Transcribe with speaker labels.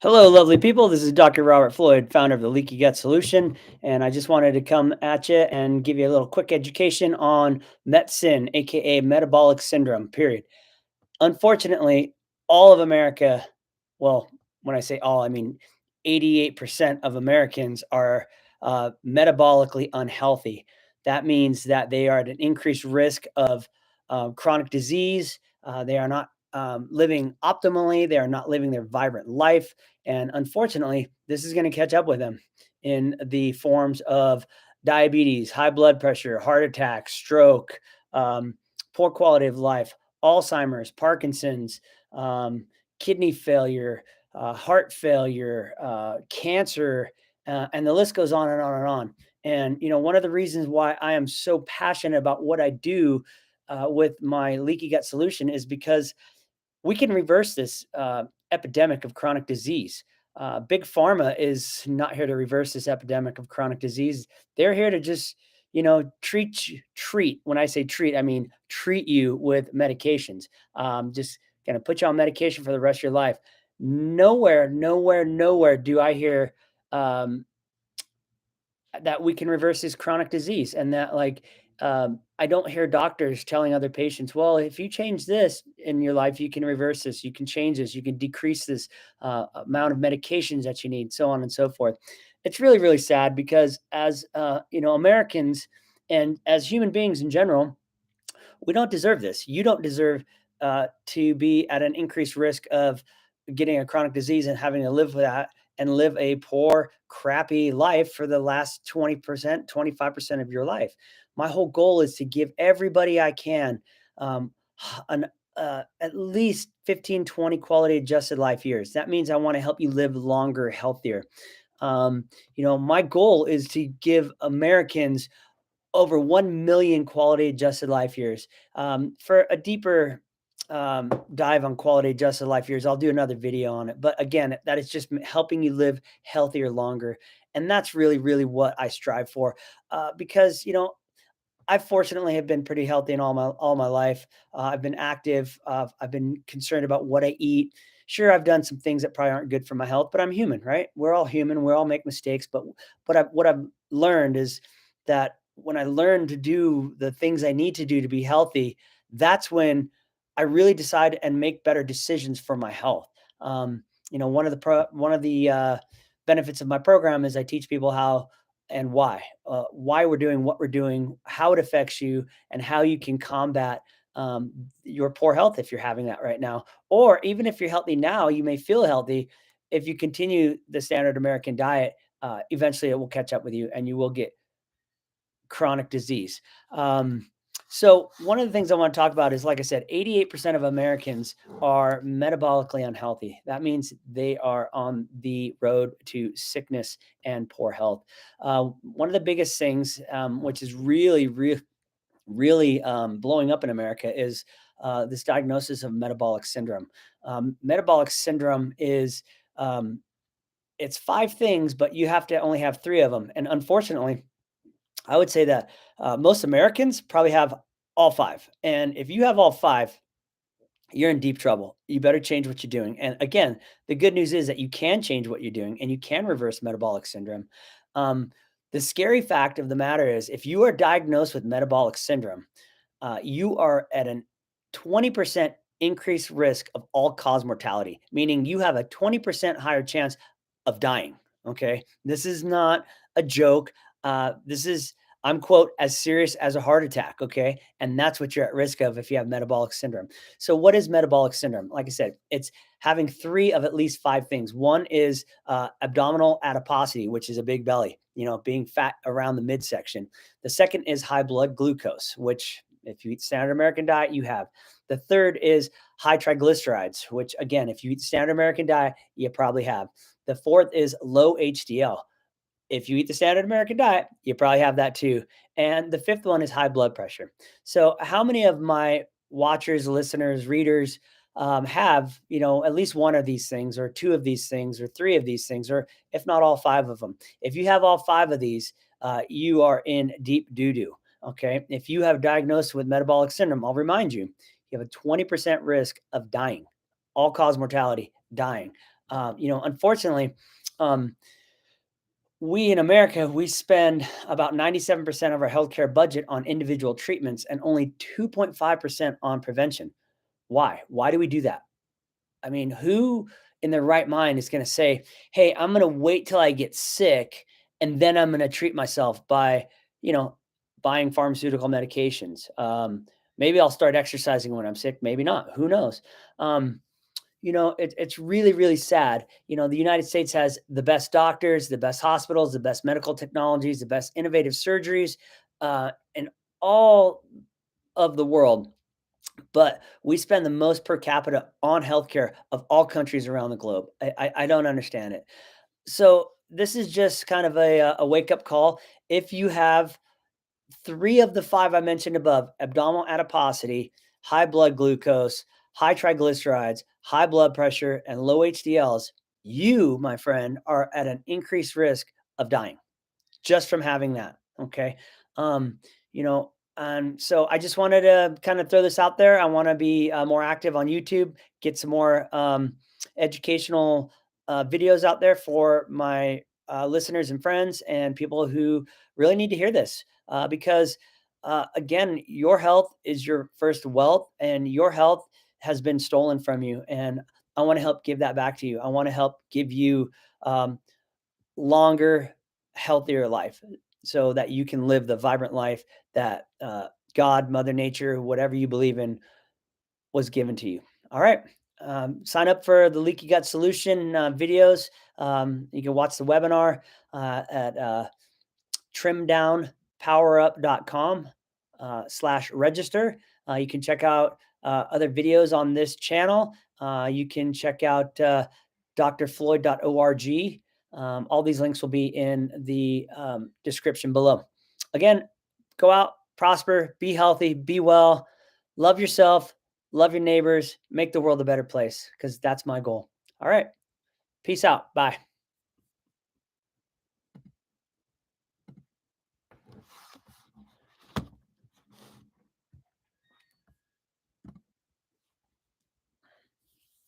Speaker 1: Hello, lovely people. This is Dr. Robert Floyd, founder of the Leaky Gut Solution. And I just wanted to come at you and give you a little quick education on METSYN, aka metabolic syndrome, period. Unfortunately, all of America, well, when I say all, I mean 88% of Americans are metabolically unhealthy. That means that they are at an increased risk of chronic disease. They are not living optimally. They are not living their vibrant life. And unfortunately, this is going to catch up with them in the forms of diabetes, high blood pressure, heart attack, stroke, um, poor quality of life, Alzheimer's, Parkinson's, kidney failure, heart failure, cancer, and the list goes on and on and on. And one of the reasons why I am so passionate about what I do with my leaky gut solution is because we can reverse this epidemic of chronic disease. Big pharma is not here to reverse this epidemic of chronic disease. They're here to just, treat. When I say treat, I mean treat you with medications. Just gonna put you on medication for the rest of your life. Nowhere do I hear um, that we can reverse this chronic disease, and that I don't hear doctors telling other patients, well, if you change this in your life, you can reverse this, you can change this, you can decrease this amount of medications that you need, so on and so forth. It's really, really sad because as Americans and as human beings in general, we don't deserve this. You don't deserve to be at an increased risk of getting a chronic disease and having to live with that and live a poor, crappy life for the last 20%, 25% of your life. My whole goal is to give everybody I can um, an at least 15, 20 quality adjusted life years. That means I want to help you live longer, healthier. My goal is to give Americans over 1 million quality adjusted life years. For a deeper dive on quality adjusted life years, I'll do another video on it. But again, that is just helping you live healthier longer. And that's really, really what I strive for. Because, I fortunately have been pretty healthy in all my life. I've been active. I've been concerned about what I eat. Sure, I've done some things that probably aren't good for my health, but I'm human, right? We're all human. We all make mistakes. But what I've learned is that when I learn to do the things I need to do to be healthy, that's when I really decide and make better decisions for my health. One of the benefits of my program is I teach people how and why we're doing what we're doing, how it affects you, and how you can combat your poor health if you're having that right now. Or even if you're healthy now, you may feel healthy. If you continue the standard American diet, eventually it will catch up with you and you will get chronic disease. So one of the things I want to talk about is, like I said, 88% of Americans are metabolically unhealthy. That means they are on the road to sickness and poor health. One of the biggest things, which is really blowing up in America, is this diagnosis of metabolic syndrome. Metabolic syndrome is it's five things, but you have to only have three of them. And unfortunately, I would say that most Americans probably have all five. And if you have all five, you're in deep trouble. You better change what you're doing. And again, the good news is that you can change what you're doing and you can reverse metabolic syndrome. Um, the scary fact of the matter is, if you are diagnosed with metabolic syndrome, you are at an 20% increased risk of all cause mortality, meaning you have a 20% higher chance of dying. Okay. This is not a joke. This is, I'm quote, as serious as a heart attack. Okay. And that's what you're at risk of if you have metabolic syndrome. So, what is metabolic syndrome? Like I said, it's having three of at least five things. One is abdominal adiposity, which is a big belly, being fat around the midsection. The second is high blood glucose, which, if you eat standard American diet, you have. The third is high triglycerides, which again, if you eat standard American diet, you probably have. The fourth is low HDL. If you eat the standard American diet, you probably have that too. And the fifth one is high blood pressure. So, how many of my watchers, listeners, readers have, at least one of these things, or two of these things, or three of these things, or if not all five of them? If you have all five of these, you are in deep doo doo. Okay. If you have diagnosed with metabolic syndrome, I'll remind you, you have a 20% risk of dying, all cause mortality, dying. Unfortunately, um, we in America, we spend about 97% of our healthcare budget on individual treatments and only 2.5% on prevention. Why? Why do we do that? I mean, who in their right mind is going to say, "Hey, I'm going to wait till I get sick and then I'm going to treat myself by, you know, buying pharmaceutical medications. Maybe I'll start exercising when I'm sick. Maybe not. Who knows?" Um, it's really, really sad. The United States has the best doctors, the best hospitals, the best medical technologies, the best innovative surgeries, in all of the world, but we spend the most per capita on healthcare of all countries around the globe. I don't understand it. So this is just kind of a wake up call. If you have three of the five I mentioned above: abdominal adiposity, high blood glucose, high triglycerides, high blood pressure, and low HDLs, you, my friend, are at an increased risk of dying just from having that. Okay. Um, and so I just wanted to kind of throw this out there. I want to be more active on YouTube, get some more educational videos out there for my listeners and friends and people who really need to hear this. Because, again, your health is your first wealth, and your health has been stolen from you. And I want to help give that back to you. I want to help give you um, longer, healthier life so that you can live the vibrant life that God, Mother Nature, whatever you believe in, was given to you. All right. Sign up for the Leaky Gut Solution videos. You can watch the webinar at trimdownpowerup.com slash register. You can check out other videos on this channel. You can check out drfloyd.org. All these links will be in the description below. Again, go out, prosper, be healthy, be well, love yourself, love your neighbors, make the world a better place, because that's my goal. All right. Peace out. Bye.